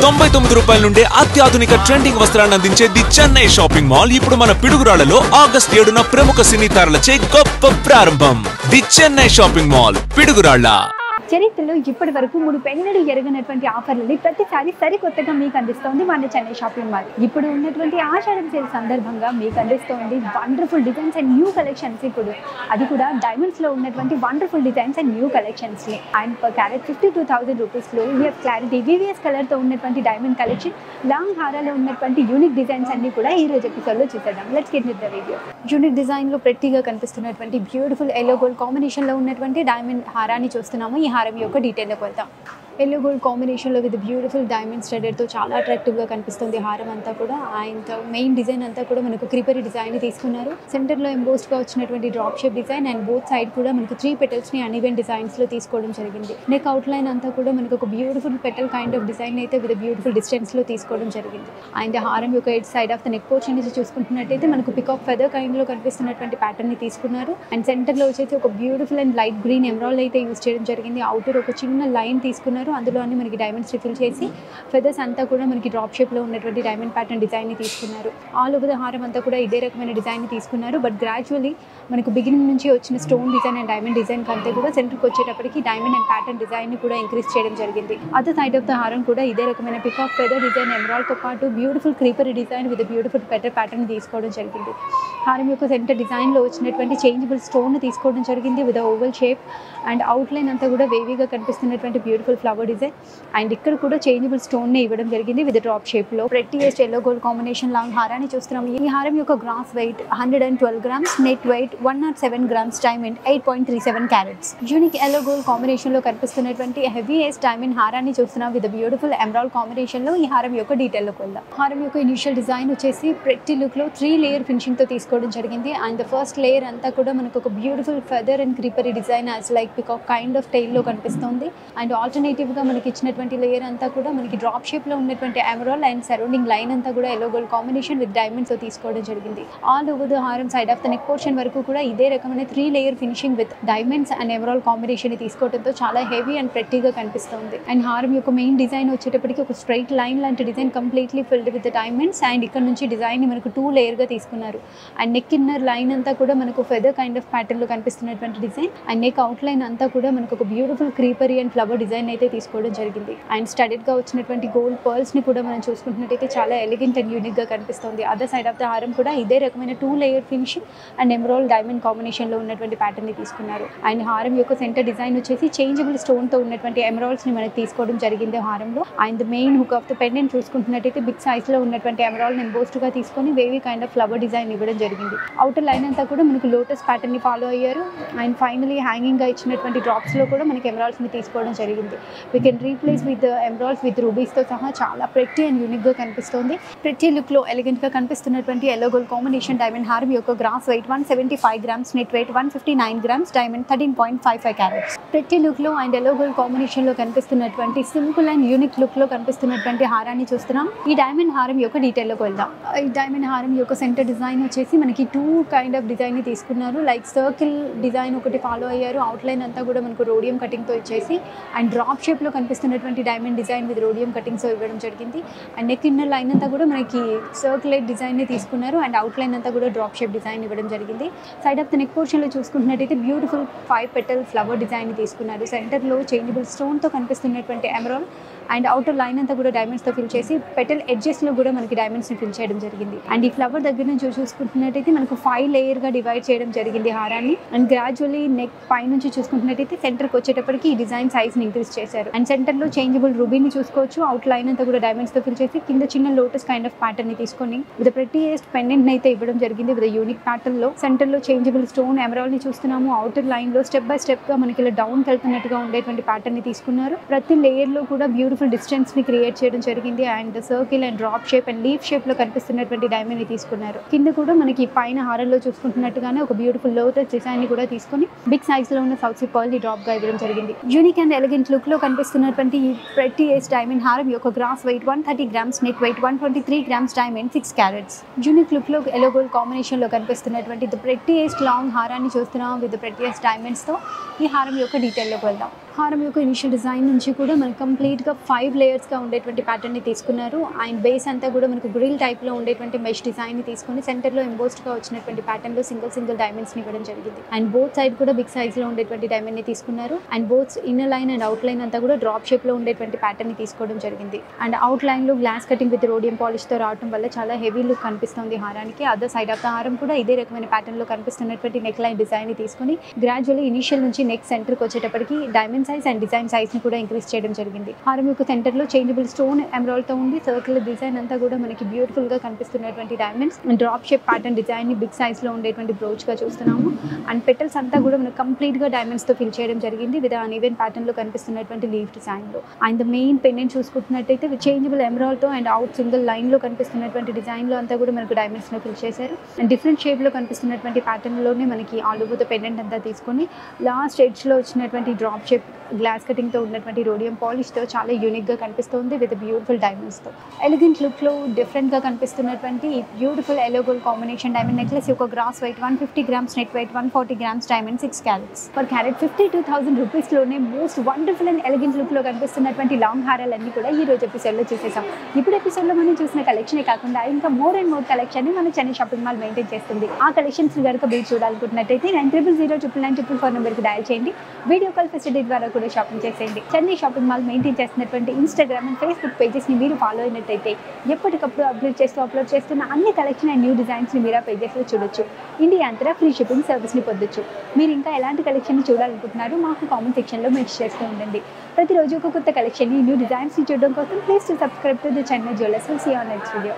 రూ. 99 నుండే అత్యాధునిక ట్రెండింగ్ వస్త్రాలను అందించే ది చెన్నై షాపింగ్ మాల్ ఇప్పుడు మన పిడుగురాళ్లలో ఆగస్ట్ 7న ప్రముఖ సినీ తారలచే గొప్ప ప్రారంభం. The Chennai shopping mall Piduguralla. చరిత్రలో ఇప్పటి వరకు మునుపెన్నడూ ఎరగనటువంటి ఆఫర్లని ప్రతిసారి సరికొత్తగా మీకు అందిస్తోంది మన చెన్నై షాపింగ్ మాల్. ఇప్పుడు ఉన్నటువంటి ఆషాఢం సేల్ సందర్భంగా మీకు అందిస్తోంది wonderful designs and new collections. ఇప్పుడు అది కూడా డైమండ్స్ లో ఉన్నటువంటి wonderful designs and new collections ని అండ్ పర్ క్యారెట్ 52,000 రూపీస్ లో యూఎఫ్ క్లారిటీ వివిఎస్ కలర్ తో ఉన్నటువంటి డైమండ్ కలెక్షన్, లాంగ్ హారాలో ఉన్నటువంటి యూనిక్ డిజైన్స్ అన్ని కూడా ఈ రోజు ఎపిసోడ్ లో చూసేద్దాం. Let's get with the video. Unique design లో ప్రతిగా కనిపిస్తున్నటువంటి బ్యూటిఫుల్ ఎల్లో గోల్డ్ కాంబినేషన్ లో ఉన్నటువంటి డైమండ్ హారాన్ని చూస్తున్నాము. ఈ హారం యొక్క డీటెయిల్లోకి వెళ్తాం. ఎల్లో గోల్డ్ కాంబినేషన్లో విత్ బ్యూటిఫుల్ డైమండ్ స్టడెడ్తో చాలా అట్రాక్టివ్గా కనిపిస్తుంది హారం అంతా కూడా. అండ్ మెయిన్ డిజైన్ అంతా కూడా మనకు క్రీపరీ డిజైన్ తీసుకున్నారు. సెంటర్లో ఎంబోస్డ్గా వచ్చినటువంటి drop shape design and both side కూడా మనకు 3 పెటల్స్ని అన్ఈవెన్ డిజైన్స్లో తీసుకోవడం జరిగింది. నెక్ అవుట్లైన్ అంతా కూడా మనకు ఒక beautiful petal kind of design అయితే విత్ బ్యూటిఫుల్ డిస్టెన్స్లో తీసుకోవడం జరిగింది. అండ్ హారం యొక్క edge side of the neck portion నుంచి చూసుకుంటున్నట్టయితే మనకు పికాక్ ఫెదర్ కైండ్లో కనిపిస్తున్నటువంటి ప్యాటర్న్ని తీసుకున్నారు. అండ్ సెంటర్లో వచ్చేసి ఒక beautiful and light green emerald అయితే యూస్ చేయడం జరిగింది. అవుటర్ ఒక చిన్న లైన్ తీసుకున్నారు. అందులో అన్ని మనకి డైమండ్స్ రిఫిల్ చేసి ఫెదర్స్ అంతా కూడా మనకి డ్రాప్ షేప్లో ఉన్నటువంటి డైమండ్ ప్యాటర్న్ డిజైన్ని తీసుకున్నారు. ఆల్ ఓవర్ ద హారం అంతా కూడా ఇదే రకమైన డిజైన్ని తీసుకున్నారు. బట్ గ్రాడ్యువల్లీ మనకు బిగినింగ్ నుంచి వచ్చిన stone design and diamond design కంటే కూడా సెంటర్కి వచ్చేటప్పటికి డైమండ్ అండ్ ప్యాటర్న్ డిజైన్ని కూడా ఇంక్రీజ్ చేయడం జరిగింది. అదర్ సైడ్ ఆఫ్ ద హారం కూడా ఇదే రకమైన పికాక్ ఫెదర్ డిజైన్ ఎమరాల్డ్తో పాటు beautiful creepery design with beautiful petal pattern తీసుకోవడం జరిగింది. హారం యొక్క సెంటర్ డిజైన్లో వచ్చినటువంటి చేంజబుల్ స్టోన్ తీసుకోవడం జరిగింది with oval shape. And outline అంతా కూడా వేవీగా కనిపిస్తున్నటువంటి బ్యూటిఫుల్ ఫ్లవర్ డిజైన్. అండ్ ఇక్కడ కూడా చేంజబుల్ స్టోన్ ఇవ్వడం జరిగింది విత్ డ్రాప్ షేప్ లో. Prettiest yellow gold combination long హారాన్ని చూస్తున్నాం. ఈ హారం యొక్క gross weight 112 grams, net weight 107 grams, diamond 8.37 carats. Unique yellow gold combination లో కనిపిస్తున్నటువంటి హెవీయెస్ట్ డైమండ్ హారాన్ని చూస్తున్నాం విత్ బ్యూటిఫుల్ ఎమరాల్డ్ కాంబినేషన్ లో. ఈ హారం యొక్క డీటెయిల్ లోకి వెళ్దాం. హారం యొక్క ఇనిషియల్ డిజైన్ వచ్చేసి ప్రెట్టి లుక్ లో 3 లేయర్ ఫినిషింగ్ తో తీసుకోవడం జరిగింది. అండ్ ద ఫస్ట్ లేయర్ అంతా కూడా మనకు ఒక beautiful feather and creepery design as like peacock kind of tail లో కనిపిస్తుంది. అండ్ ఆల్టర్నేటివ్ గా మనకి ఇచ్చినటువంటి లేయర్ అంతా కూడా మనకి డ్రాప్ షేప్ లో ఉన్నటువంటి ఎమరాల్డ్ అండ్ సరౌండింగ్ లైన్ అంతా కూడా yellow gold combination with diamonds తో తీసుకోవడం జరిగింది. ఆల్ ఓవర్ ద హారం side of the neck portion వరకు కూడా ఇదే రకమైన 3 layer finishing with diamonds and emerald combination తీసుకోవడంతో చాలా హెవీ అండ్ ప్రెట్టీగా కనిపిస్తుంది. అండ్ హారం యొక్క మెయిన్ డిజైన్ వచ్చేటప్పటికి ఒక స్ట్రైట్ లైన్ లాంటి design completely filled with diamonds. And ఇక్కడ నుంచి డిజైన్ ని మనకు 2 లేయర్ గా తీసుకున్నారు. అండ్ నెక్ ఇన్నర్ లైన్ అంతా కూడా మనకు ఫెదర్ కైండ్ ఆఫ్ ప్యాటర్న్ లో కనిపిస్తున్నటువంటి design. And neck out line అంతా కూడా మనకు ఒక బ్యూటిఫుల్ క్రీపరీ అండ్ ఫ్లవర్ డిజైన్ అయితే తీసుకోవడం జరిగింది. అండ్ స్టడెడ్ గా వచ్చినటువంటి గోల్డ్ పర్ల్స్ ని కూడా మనం చూసుకుంటున్నట్టయితే చాలా ఎలిగెంట్ అండ్ యూనిక్ గా కనిపిస్తుంది. అదర్ సైడ్ ఆఫ్ ద హారం కూడా ఇదే రకమైన 2 layer finishing and emerald diamond combination లో ఉన్నటువంటి ప్యాటర్న్ ని తీసుకున్నారు. అండ్ హారం యొక్క సెంటర్ డిజైన్ వచ్చేసి చేంజబుల్ స్టోన్ తో ఉన్నటువంటి ఎమరాల్డ్స్ ని మనకి తీసుకోవడం జరిగింది హారంలో. And main hook of the pendant చూసుకుంటున్నట్టయితే బిగ్ సైజ్ లో ఉన్నటువంటి ఎమరాల్డ్ ఎంబోస్డ్ గా తీసుకొని wavy kind of flower design ఇవ్వడం జరిగింది. అవుటర్ లైన్ అంతా కూడా మనకు లోటస్ ప్యాటర్న్ ని ఫాలో అయ్యారు. అండ్ ఫైనలీ హ్యాంగింగ్ గా ఇచ్చినటువంటి డ్రాప్స్ లో కూడా మనకి ఎమరాల్డ్స్ ని తీసుకోవడం జరిగింది. We can replace with emeralds with rubies తో సహా చాలా ప్రెట్టి అండ్ యూనిక్ గా కనిపిస్తుంది. ప్రెట్టి లుక్ లో ఎలిగెంట్ గా కనిపిస్తున్నటువంటి ఎల్లో గోల్డ్ కాంబినేషన్ డైమండ్ హారం యొక్క gross weight 175 grams, net weight 159 grams, diamond 13.55 carats. Pretty look లో అండ్ ఎల్లో గోల్డ్ కాంబినేషన్ లో కనిపిస్తున్నటువంటి సింపుల్ అండ్ యూనిక్ లుక్ లో కనిపిస్తున్నటువంటి హారాన్ని చూస్తున్నాం. ఈ డైమండ్ హారం యొక్క డీటెయిల్ లోకి వెళ్దాం. ఈ డైమండ్ హారం యొక్క సెంటర్ డిజైన్ వచ్చేసి మనకి 2 కైండ్ ఆఫ్ డిజైన్ ని తీసుకున్నారు. లైక్ సర్కిల్ డిజైన్ ఒకటి ఫాలో అయ్యారు. అవుట్ లైన్ అంతా కూడా మనకు రోడియం కటింగ్ తో ఇచ్చేసి అండ్ డ్రాప్ షేప్ లో కనిపిస్తున్నటువంటి diamond design with rhodium cuttings ఇవ్వడం జరిగింది. అండ్ నెక్ ఇన్నర్ లైన్ అంతా కూడా మనకి సర్క్యులేట్ డిజైన్ ని తీసుకున్నారు. అండ్ అవుట్ లైన్ అంతా కూడా డ్రాప్ షేప్ డిజైన్ ఇవ్వడం జరిగింది. Side of the neck portion లో చూసుకుంటున్నట్టయితే బ్యూటిఫుల్ 5 పెటల్ ఫ్లవర్ డిజైన్ ని తీసుకున్నారు. సెంటర్ లో చేంజబుల్ స్టోన్ తో కనిపిస్తున్నటువంటి ఎమరాల్డ్ అండ్ అవుటర్ లైన్ అంతా కూడా డైమండ్స్ తో ఫిల్ చేసి పెటల్ ఎడ్జెస్ లో కూడా మనకి డైమండ్స్ ని ఫిల్ చేయడం జరిగింది. అండ్ ఈ ఫ్లవర్ దగ్గర నుంచి చూసుకుంటున్నట్టయితే మనకు 5 లేయర్ గా డివైడ్ చేయడం జరిగింది హారాన్ని. అండ్ గ్రాడ్యువల్లీ నెక్ పై నుంచి చూసుకుంటున్నట్టయితే సెంటర్ కి వచ్చేటప్పటికి ఈ డిజైన్ సైజ్ ని ఇంక్రీజ్ చేశారు. అండ్ సెంటర్ లో చేంజబుల్ రూబీని చూసుకోవచ్చు. అవుట్ లైన్ అంతా కూడా డైమండ్స్ తో ఫిల్ చేసి కింద చిన్న లోటస్ కైండ్ ఆఫ్ ప్యాటర్న్ ని తీసుకొని విత్ ప్రెట్టియెస్ట్ పెండెంట్ అయితే ఇవ్వడం జరిగింది విత్ యూనిక్ ప్యాటర్న్ లో. సెంటర్ లో చేంజబుల్ స్టోన్ ఎమరాల్డ్ ని చూస్తున్నాము. అవుటర్ లైన్ లో స్టెప్ బై స్టెప్ గా మనకి ఇలా డౌన్ వెళ్తున్నట్టుగా ఉండేటువంటి ప్యాటర్న్ ని తీసుకున్నారు. ప్రతి లేయర్ లో కూడా బ్యూటిఫుల్ డిస్టెన్స్ ని క్రియేట్ చేయడం జరిగింది. And circle and drop shape and leaf shape లో కనిపిస్తున్నటువంటి డైమండ్ ని తీసుకున్నారు. కింద కూడా మనకి పైన హారంలో చూసుకుంటున్నట్టుగానే ఒక బ్యూటిఫుల్ లోటస్ డిజైన్ ని కూడా తీసుకొని బిగ్ సైజ్ లో ఉన్న సౌత్ పర్ల్ ని డ్రాప్ గా ఇవ్వడం జరిగింది. యూనిక్ అండ్ ఎలిగెంట్ లుక్ లో కనిపిస్తున్నటువంటి ఈ ప్రెట్టియెస్ట్ డైమండ్ హారం యొక్క gross weight 130 grams, net weight 123 grams, diamond 6 carats. Unique look లో ఎల్లో గోల్డ్ కాంబినేషన్ లో కనిపిస్తున్నటువంటి ది ప్రెట్టియెస్ట్ లాంగ్ హారాన్ని చూస్తున్నాం విత్ ప్రెట్టియెస్ట్ డైమండ్స్ తో. ఈ హారం యొక్క డీటెయిల్ లోకి వెళ్దాం. హారం యొక్క ఇనిషియల్ డిజైన్ నుంచి కూడా మనకు కంప్లీట్గా 5 లేయర్స్గా ఉండేటువంటి ప్యాటర్న్ని తీసుకున్నారు. అండ్ బేస్ అంతా కూడా మనకు గ్రిల్ టైప్లో ఉండేటువంటి మెష్ డిజైన్ని తీసుకొని సెంటర్లో ఎంబోస్డ్గా వచ్చినటువంటి ప్యాటర్న్లో సింగిల్ డైమండ్స్ని ఇవ్వడం జరిగింది. అండ్ బోత్ సైడ్ కూడా బిగ్ సైజ్లో ఉండేటువంటి డైమండ్ని తీసుకున్నారు. And both inner line and out line అంతా కూడా డ్రాప్ షేప్లో ఉండేటువంటి ప్యాటర్న్ని తీసుకోవడం జరిగింది. అండ్ అవుట్ లైన్లో గ్లాస్ కటింగ్ విత్ రోడియం పాలిష్తో రావడం వల్ల చాలా హెవీ లుక్ కనిపిస్తుంది హారానికి. అదర్ సైడ్ ఆఫ్ ద హారం కూడా ఇదే రకమైన ప్యాటర్న్లో కనిపిస్తున్నటువంటి నెక్ లైన్ డిజైన్ని తీసుకొని గ్రాడ్యువల్లీ ఇనిషియల్ నుంచి నెక్ సెంటర్కి వచ్చేటప్పటికి diamond size and design size ని కూడా ఇంక్రీజ్ చేయడం జరిగింది. హారం యొక్క సెంటర్ లో చేంజబుల్ స్టోన్ ఎమరాల్డ్ తో ఉంది. సర్కిల్ డిజైన్ అంతా కూడా మనకి బ్యూటిఫుల్ గా కనిపిస్తున్నటువంటి diamonds and drop shape pattern design ని బిగ్ సైజ్ లో ఉండేటువంటి బ్రోచ్ గా చూస్తున్నాము. అండ్ పెటల్స్ అంతా కూడా మనకి కంప్లీట్ గా డైమండ్స్ తో ఫిల్ చేయడం జరిగింది విత్ అన్ ఈవెన్ ప్యాటర్న్ లో కనిపిస్తున్నటువంటి లీఫ్ డిజైన్ లో. అండ్ ద మెయిన్ పెండెంట్ చూసుకుంటున్నట్టయితే చేంజబుల్ ఎమరాల్డ్ తో అండ్ అవుట్ సింగిల్ లైన్ లో కనిపిస్తున్నటువంటి డిజైన్ లో అంతా కూడా మనకు డైమండ్స్ లో ఫిల్ చేశారు. అండ్ డిఫరెంట్ షేప్ లో కనిపిస్తున్నటువంటి ప్యాటర్న్ లోనే మనకి ఆల్ ఓవర్ ద పెండెంట్ అంతా తీసుకొని లాస్ట్ ఎడ్జ్ లో వచ్చినటువంటి డ్రాప్ షేప్ గ్లాస్ కటింగ్తో ఉన్నటువంటి రోడియం పాలిష్తో చాలా యూనిక్గా కనిపిస్తుంది విత్ బ్యూటిఫుల్ డైమండ్స్తో. ఎలిగెంట్ లుక్లో డిఫరెంట్గా కనిపిస్తున్నటువంటి beautiful yellow gold combination diamond necklace యొక్క gross weight 150 grams, net weight 140 grams, diamond 6 carats. Per carat 52,000 రూపీస్లోనే మోస్ట్ వండర్ఫుల్ అండ్ ఎలిగెంట్ లుక్లో కనిపిస్తున్నటువంటి లాంగ్ హారాలన్నీ కూడా ఈ రోజు ఎపిసోడ్లో చూసేసాం. ఇప్పుడు ఎపిసోడ్లో మనం చూసిన కలెక్షనే కాకుండా ఇంకా మోర్ అండ్ మోర్ కలెక్షన్ని మన చెన్నై షాపింగ్ మాల్ మెయింటైన్ చేస్తుంది. ఆ కలెక్షన్స్ కనుక మీరు చూడాలనుకుంటున్నట్టయితే 9000099944 నెంబర్కి డయల్ చేయండి. వీడియో కాల్ ఫెసిలిటీ ద్వారా కూడా షాపింగ్ చేసేయండి. చెన్నై షాపింగ్ మాల్ మెయింటైన్ చేస్తున్నటువంటి ఇన్స్టాగ్రామ్ అండ్ ఫేస్బుక్ పేజెస్ని మీరు ఫాలో అయినట్టయితే ఎప్పటికప్పుడు అప్లోడ్ చేస్తున్న అన్ని కలెక్షన్ అండ్ న్యూ డిజైన్స్ని మీరు ఆ పేజెస్లో చూడొచ్చు. ఇండియా అంతటా ఫ్రీ షిప్పింగ్ సర్వీస్ని పొందొచ్చు. మీరు ఇంకా ఎలాంటి కలెక్షన్ చూడాలనుకుంటున్నారో మాకు కామెంట్ సెక్షన్లో మెన్షన్ చేస్తూ ఉండండి. ప్రతిరోజు ఒక కొత్త కలెక్షన్ని, న్యూ డిజైన్స్ని చూడడం కోసం please to subscribe to the Chennai jewellers. Will see you on next video.